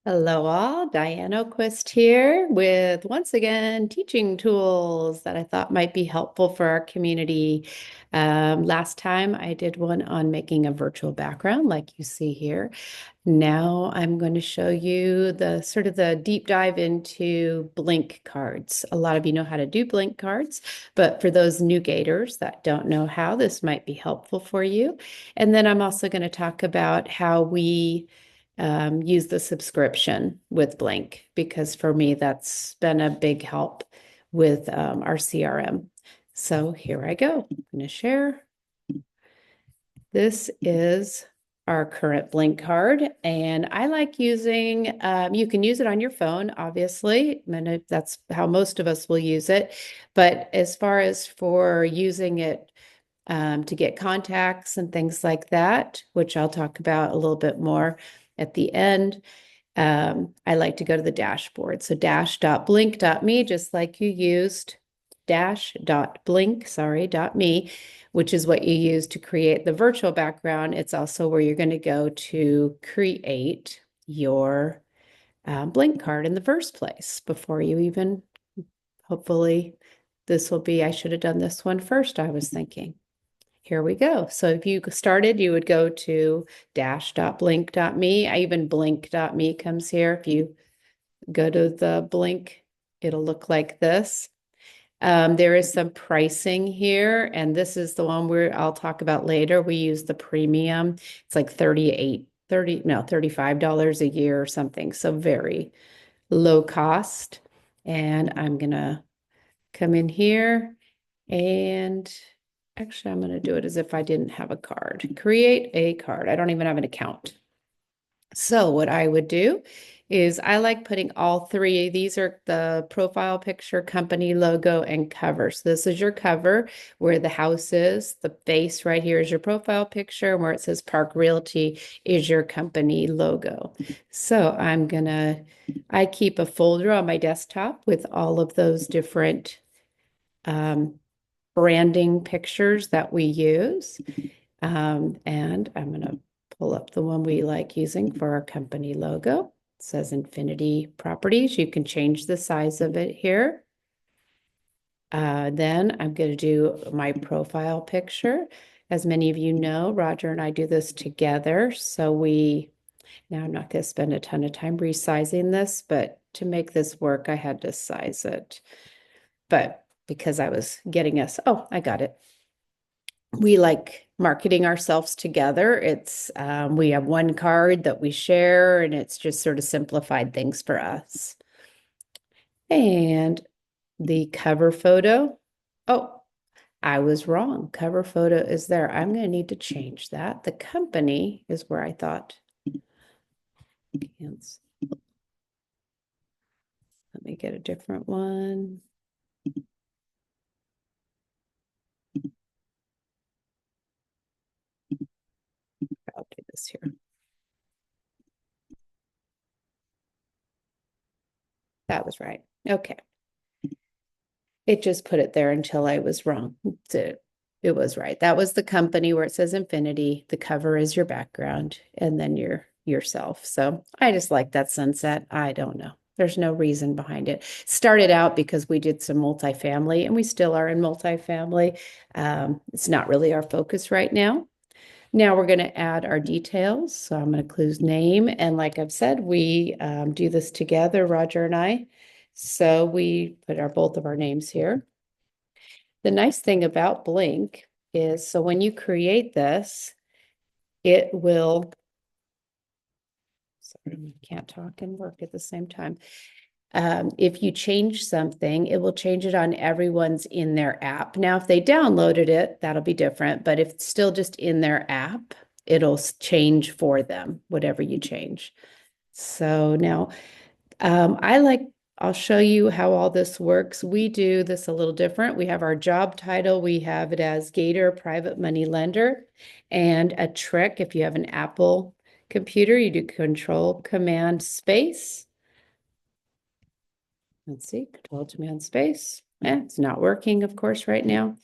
Hello all, Diane O'Quist here with once again teaching tools that I thought might be helpful for our community. Last time I did one on making a virtual background like you see here. Now I'm going to show you the sort of the deep dive into Blinq cards. A lot of you know how to do Blinq cards, but for those new gators that don't know how, this might be helpful for you. And then I'm also going to talk about how we use the subscription with Blinq, because for me, that's been a big help with our CRM. So here I go. I'm going to share. This is our current Blinq card, and I like using, you can use it on your phone, obviously, and that's how most of us will use it. But as far as for using it to get contacts and things like that, which I'll talk about a little bit more at the end, I like to go to the dashboard. So dash.blinq.me, just like you used dash.blinq, sorry, .me, which is what you use to create the virtual background. It's also where you're going to go to create your Blinq card in the first place before you even, hopefully, this will be, I should have done this one first, I was thinking. Here we go. So if you started, you would go to dash.blinq.me. Even blinq.me comes here. If you go to the Blinq, it'll look like this. There is some pricing here, and this is the one where I'll talk about later. We use the premium. It's like $35 a year or something. So very low cost. And I'm gonna come in here and actually I'm gonna do it as if I didn't have a card. Create a card. I don't even have an account. So what I would do is I like putting all three. These are the profile picture, company logo, and cover. So this is your cover where the house is. The base right here is your profile picture, and where it says Park Realty is your company logo. So I keep a folder on my desktop with all of those different branding pictures that we use. And I'm going to pull up the one we like using for our company logo. It says Infinity Properties. You can change the size of it here. Then I'm going to do my profile picture. As many of you know, Roger and I do this together. Now I'm not going to spend a ton of time resizing this, but to make this work, I had to size it. But because I was getting us, oh, I got it. We like marketing ourselves together. We have one card that we share, and it's just sort of simplified things for us. And the cover photo, oh, I was wrong. Cover photo is there. I'm going to need to change that. The company is where I thought. Let me get a different one. I'll do this here. That was right. Okay. It just put it there until I was wrong. It was right. That was the company where it says Infinity. The cover is your background, and then yourself. So I just like that sunset. I don't know. There's no reason behind it. Started out because we did some multifamily, and we still are in multifamily. It's not really our focus right now. Now we're going to add our details. So I'm going to include name. And like I've said, we do this together, Roger and I. So we put both of our names here. The nice thing about Blinq is, so when you create this, it will, sorry, I can't talk and work at the same time. If you change something, it will change it on everyone's in their app. Now, if they downloaded it, that'll be different. But if it's still just in their app, it'll change for them, whatever you change. So now I'll show you how all this works. We do this a little different. We have our job title. We have it as Gator Private Money Lender. And a trick, if you have an Apple computer, you do Control Command Space. Let's see, Control Command Space. It's not working, of course, right now.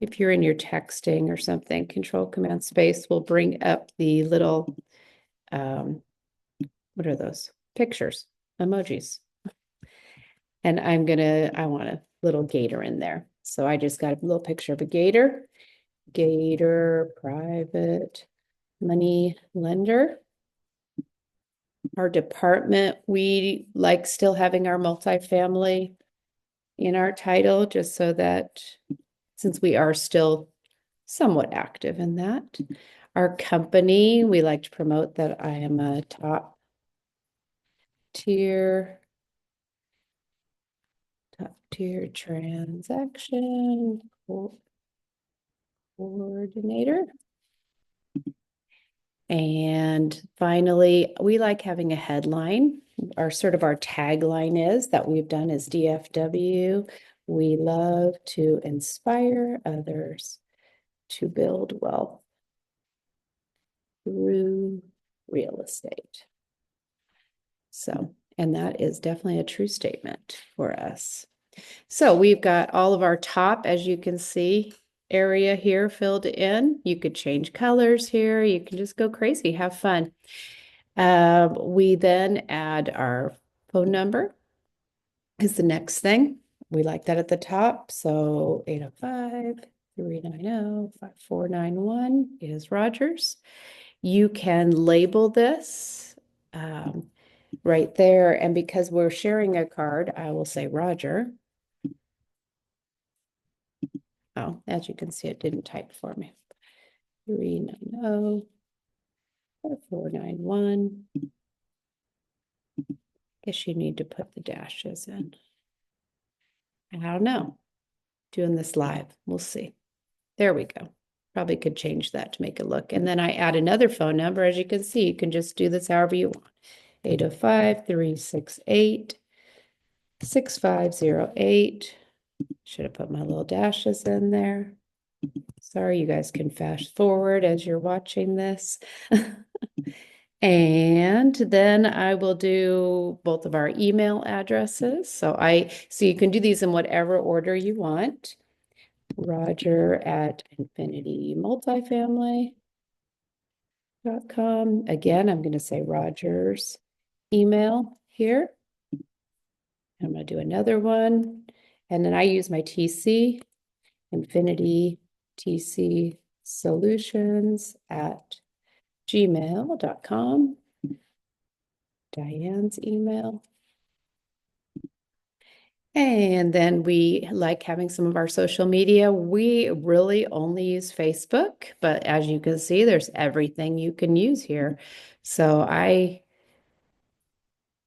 If you're in your texting or something, Control Command Space will bring up the little, what are those? pictures, emojis. And I want a little gator in there. So I just got a little picture of a gator. Gator private money lender. Our department, we like still having our multifamily in our title, just so that since we are still somewhat active in that. Our company, we like to promote that I am a top tier transaction coordinator. And finally, we like having a headline. Our tagline is that we've done as DFW. We love to inspire others to build wealth through real estate. So, and that is definitely a true statement for us. So we've got all of our top, as you can see, area here filled in. You could change colors here. You can just go crazy, have fun. We then add our phone number is the next thing. We like that at the top. So 805-390-5491 is Rogers. You can label this right there. And because we're sharing a card, I will say Roger. Oh, as you can see, it didn't type for me. 390-5491. Guess you need to put the dashes in. I don't know. Doing this live. We'll see. There we go. Probably could change that to make it look. And then I add another phone number. As you can see, you can just do this however you want. 805-368-6508. Should have put my little dashes in there. Sorry, you guys can fast forward as you're watching this. And then I will do both of our email addresses. So you can do these in whatever order you want. Roger at infinitymultifamily.com. Again, I'm going to say Roger's email here. I'm going to do another one. And then I use my TC, Infinity TC Solutions at gmail.com. Diane's email. And then we like having some of our social media. We really only use Facebook, but as you can see, there's everything you can use here. So I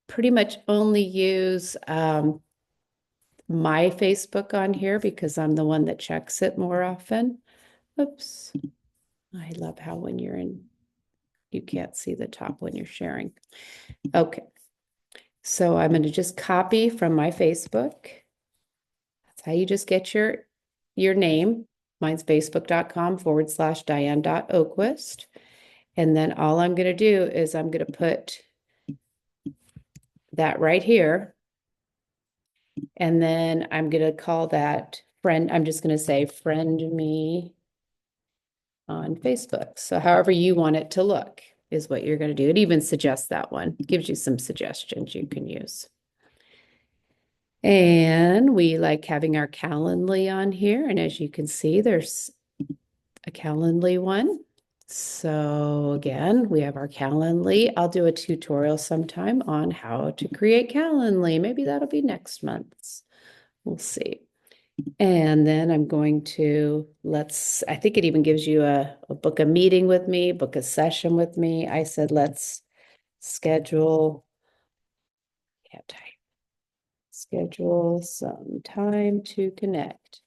pretty much only use my Facebook on here because I'm the one that checks it more often. Oops. I love how when you're in, you can't see the top when you're sharing. Okay. So I'm going to just copy from my Facebook. That's how you just get your name. Mine's facebook.com/Diane.Oquist. And then all I'm going to do is I'm going to put that right here. And then I'm going to call that friend. I'm just going to say friend me on Facebook. So however you want it to look is what you're going to do. It even suggests that one. It gives you some suggestions you can use. And we like having our Calendly on here. And as you can see, there's a Calendly one. So again, we have our Calendly. I'll do a tutorial sometime on how to create Calendly. Maybe that'll be next month's. We'll see. And then I'm going to, I think it even gives you a book a meeting with me, book a session with me. I said, let's schedule, can't type, schedule some time to connect.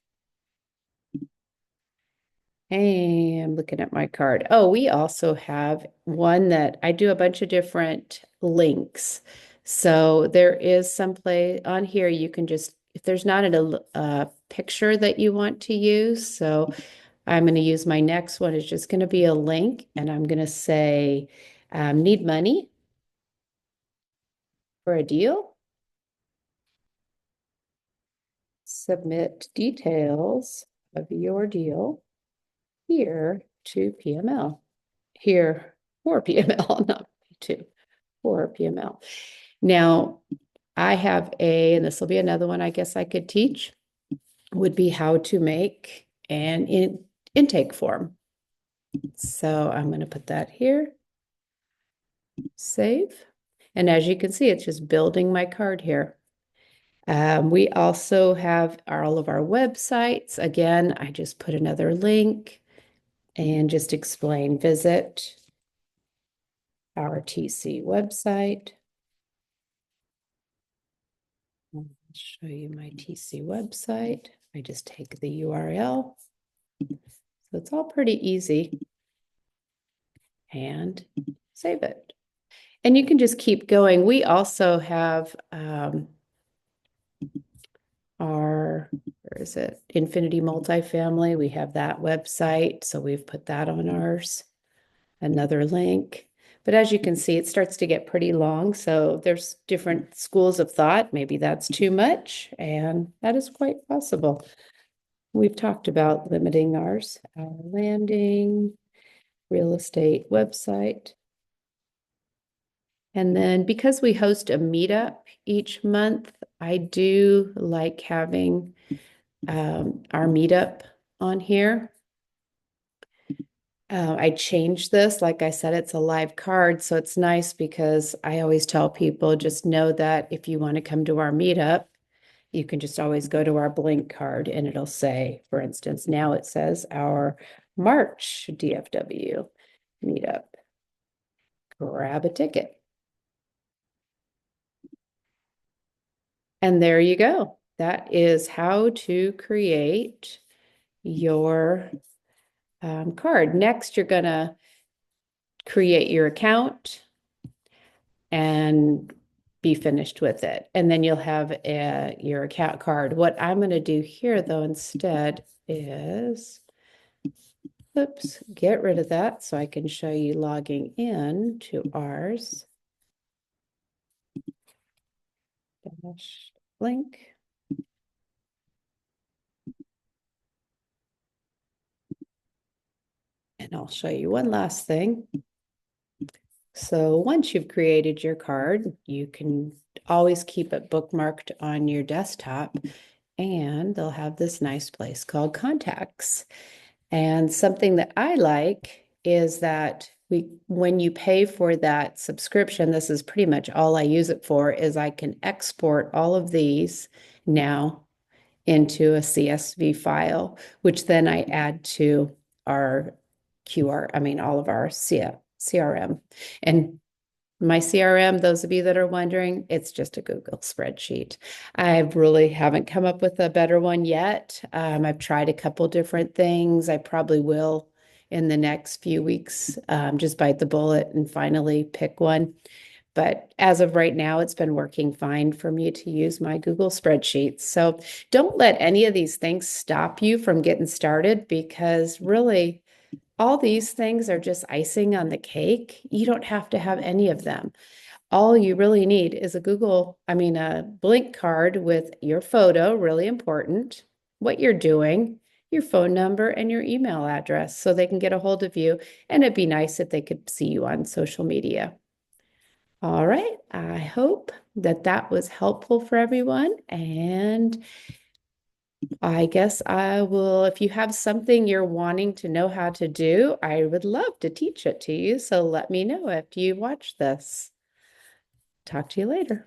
Hey, I'm looking at my card. Oh, we also have one that I do a bunch of different links. So there is some play on here. You can just, if there's not a picture that you want to use. So I'm going to use my next one. It's just going to be a link. And I'm going to say, need money for a deal. Submit details of your deal here to PML. Here for PML, not to for PML. Now, I have and this will be another one I guess I could teach, would be how to make an intake form. So I'm going to put that here, save. And as you can see, it's just building my card here. We also have all of our websites. Again, I just put another link and just explain, visit our TC website. I'll show you my TC website. I just take the URL. So it's all pretty easy. And save it. And you can just keep going. We also have our, where is it? Infinity Multifamily. We have that website. So we've put that on ours. Another link. But as you can see, it starts to get pretty long. So there's different schools of thought. Maybe that's too much. And that is quite possible. We've talked about limiting ours, our landing, real estate website. And then because we host a meetup each month, I do like having our meetup on here. I changed this. Like I said, it's a live card. So it's nice because I always tell people just know that if you want to come to our meetup, you can just always go to our Blinq card and it'll say, for instance, now it says our March DFW meetup. Grab a ticket. And there you go. That is how to create your card. Next, you're going to create your account and be finished with it. And then you'll have your account card. What I'm going to do here, though, instead is, oops, get rid of that so I can show you logging in to ours. Dash Blinq. And I'll show you one last thing. So once you've created your card, you can always keep it bookmarked on your desktop, and they'll have this nice place called Contacts. And something that I like is that when you pay for that subscription, this is pretty much all I use it for, is I can export all of these now into a CSV file, which then I add to our all of our CRM. And my CRM, those of you that are wondering, it's just a Google spreadsheet. I really haven't come up with a better one yet. I've tried a couple different things. I probably will in the next few weeks, just bite the bullet and finally pick one. But as of right now, it's been working fine for me to use my Google spreadsheets. So don't let any of these things stop you from getting started, because really all these things are just icing on the cake. You don't have to have any of them. All you really need is a Blinq card with your photo, really important, what you're doing, your phone number, and your email address so they can get a hold of you. And it'd be nice if they could see you on social media. All right, I hope that that was helpful for everyone. And I guess I will, if you have something you're wanting to know how to do, I would love to teach it to you. So let me know after you watch this. Talk to you later.